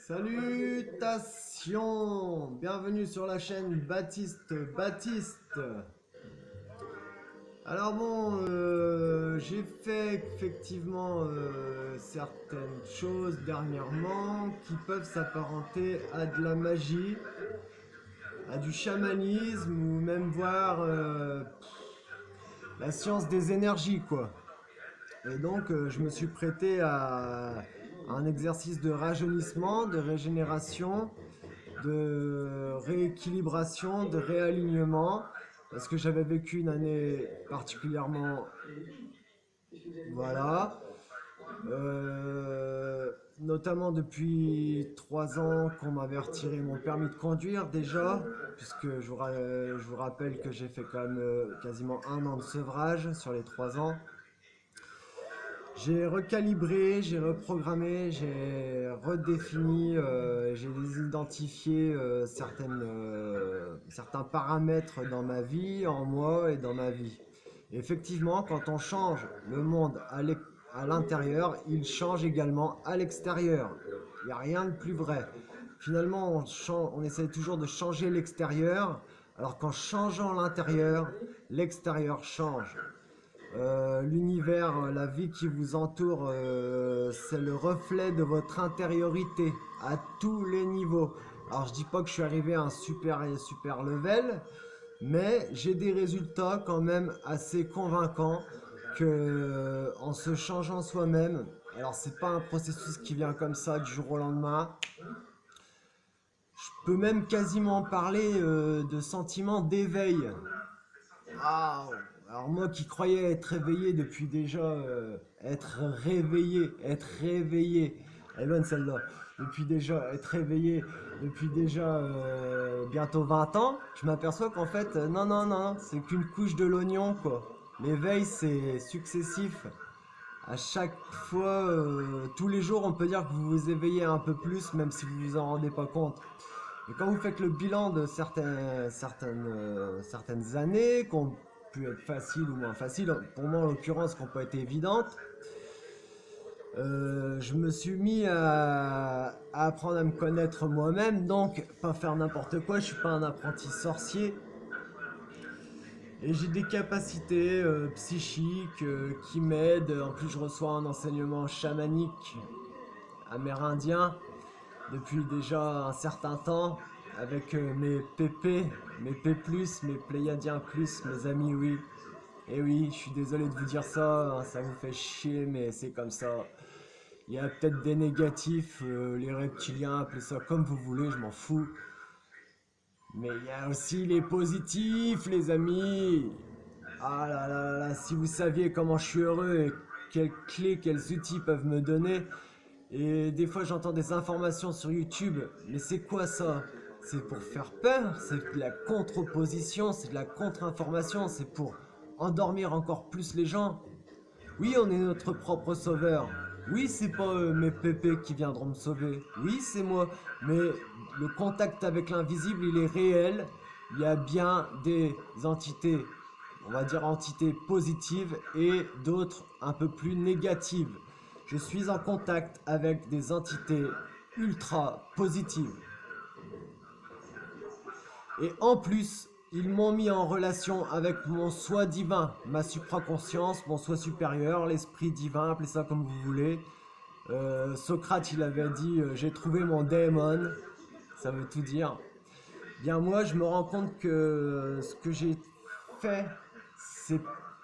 Salutations! Bienvenue sur la chaîne Baptiste Baptiste. Alors bon, j'ai fait effectivement certaines choses dernièrement qui peuvent s'apparenter à de la magie, à du chamanisme ou même voir la science des énergies quoi. Et donc je me suis prêté à un exercice de rajeunissement, de régénération, de rééquilibration, de réalignement, parce que j'avais vécu une année particulièrement, voilà, notamment depuis 3 ans qu'on m'avait retiré mon permis de conduire déjà, puisque je vous rappelle que j'ai fait quand même quasiment 1 an de sevrage sur les 3 ans. J'ai recalibré, j'ai reprogrammé, j'ai redéfini, j'ai identifié certains paramètres dans ma vie, en moi et dans ma vie. Et effectivement, quand on change le monde à l'intérieur, il change également à l'extérieur. Il n'y a rien de plus vrai. Finalement, on essaie toujours de changer l'extérieur, alors qu'en changeant l'intérieur, l'extérieur change. L'univers, la vie qui vous entoure, c'est le reflet de votre intériorité à tous les niveaux. Alors je dis pas que je suis arrivé à un super level, mais j'ai des résultats quand même assez convaincants que en se changeant soi-même, alors c'est pas un processus qui vient comme ça du jour au lendemain. Je peux même quasiment parler de sentiment d'éveil. Ah, alors moi qui croyais être réveillé depuis déjà, être réveillé, elle est bonne celle-là, être réveillé depuis déjà bientôt 20 ans, je m'aperçois qu'en fait, non, non, non, c'est qu'une couche de l'oignon, quoi. L'éveil, c'est successif. À chaque fois, tous les jours, on peut dire que vous vous éveillez un peu plus, même si vous vous en rendez pas compte. Et quand vous faites le bilan de certaines années, qui ont pu être faciles ou moins faciles, pour moi en l'occurrence, qui n'ont pas été évidentes, je me suis mis à apprendre à me connaître moi-même, donc pas faire n'importe quoi, je suis pas un apprenti sorcier. Et j'ai des capacités psychiques qui m'aident. En plus, je reçois un enseignement chamanique amérindien depuis déjà un certain temps avec mes PP, mes P+, mes Pléiadiens plus, mes amis, oui. Et oui, je suis désolé de vous dire ça, hein, ça vous fait chier, mais c'est comme ça. Il y a peut-être des négatifs, les reptiliens, appelez ça comme vous voulez, je m'en fous. Mais il y a aussi les positifs, les amis. Ah là là là là, si vous saviez comment je suis heureux et quelles clés, quels outils peuvent me donner. Et des fois j'entends des informations sur YouTube, mais c'est quoi ça? C'est pour faire peur, c'est de la contre-opposition, c'est de la contre-information, c'est pour endormir encore plus les gens. Oui, on est notre propre sauveur. Oui, c'est pas mes pépés qui viendront me sauver. Oui, c'est moi. Mais le contact avec l'invisible, il est réel. Il y a bien des entités, on va dire entités positives et d'autres un peu plus négatives. Je suis en contact avec des entités ultra positives. Et en plus, ils m'ont mis en relation avec mon soi divin, ma supraconscience, mon soi supérieur, l'esprit divin, appelez ça comme vous voulez. Socrate, il avait dit j'ai trouvé mon daemon, ça veut tout dire. Bien moi, je me rends compte que ce que j'ai fait, c'est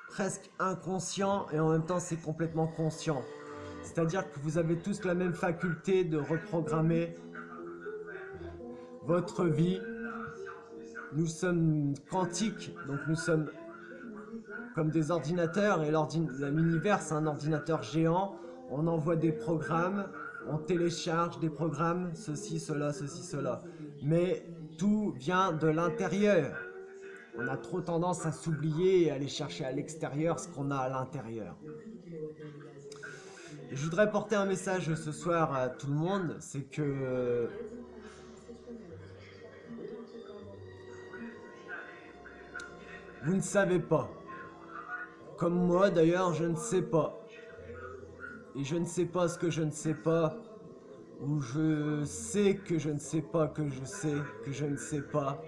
presque inconscient et en même temps c'est complètement conscient. C'est-à-dire que vous avez tous la même faculté de reprogrammer votre vie. Nous sommes quantiques, donc nous sommes comme des ordinateurs et l'univers c'est un ordinateur géant. On envoie des programmes, on télécharge des programmes, ceci, cela, ceci, cela. Mais tout vient de l'intérieur. On a trop tendance à s'oublier et à aller chercher à l'extérieur ce qu'on a à l'intérieur. Et je voudrais porter un message ce soir à tout le monde, c'est que vous ne savez pas. Comme moi d'ailleurs, je ne sais pas. Et je ne sais pas ce que je ne sais pas. où je sais que je ne sais pas que je sais que je ne sais pas.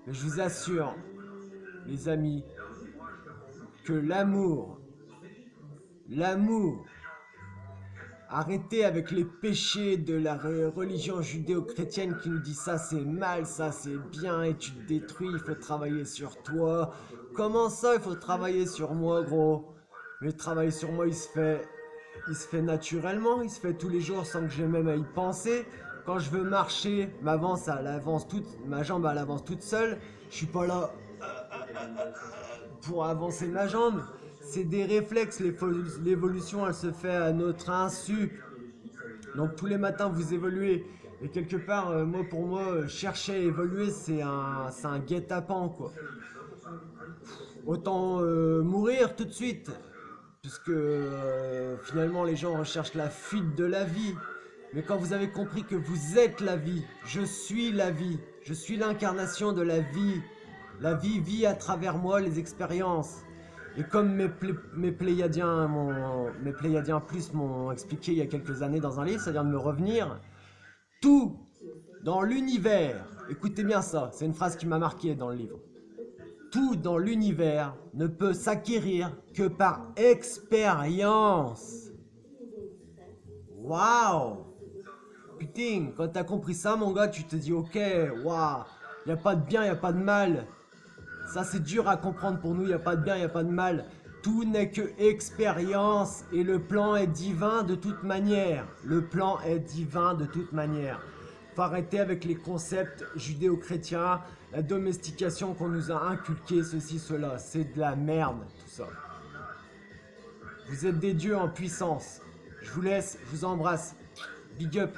Mais je vous assure, les amis, que l'amour, arrêtez avec les péchés de la religion judéo-chrétienne qui nous dit ça c'est mal, ça c'est bien et tu te détruis, il faut travailler sur toi. Comment ça il faut travailler sur moi gros? Le travail sur moi il se fait naturellement, il se fait tous les jours sans que j'ai même à y penser. Quand je veux marcher, ma jambe elle avance toute seule. Je suis pas là pour avancer ma jambe. C'est des réflexes, l'évolution elle se fait à notre insu. Donc tous les matins vous évoluez. Et quelque part, moi pour moi, chercher à évoluer c'est un guet-apens quoi. Autant mourir tout de suite. Puisque finalement les gens recherchent la fuite de la vie. Mais quand vous avez compris que vous êtes la vie, je suis la vie, je suis l'incarnation de la vie vit à travers moi les expériences. Et comme mes Pléiadiens plus m'ont expliqué il y a quelques années dans un livre, c'est-à-dire de me revenir, tout dans l'univers, écoutez bien ça, c'est une phrase qui m'a marqué dans le livre. Tout dans l'univers ne peut s'acquérir que par expérience. Waouh! Putain, quand t'as compris ça, mon gars, tu te dis ok, waouh, y a pas de bien, y a pas de mal. Ça, c'est dur à comprendre pour nous, y a pas de bien, y a pas de mal. Tout n'est que expérience et le plan est divin de toute manière. Le plan est divin de toute manière. Faut arrêter avec les concepts judéo-chrétiens, la domestication qu'on nous a inculqué, ceci, cela. C'est de la merde, tout ça. Vous êtes des dieux en puissance. Je vous laisse, je vous embrasse. Big up.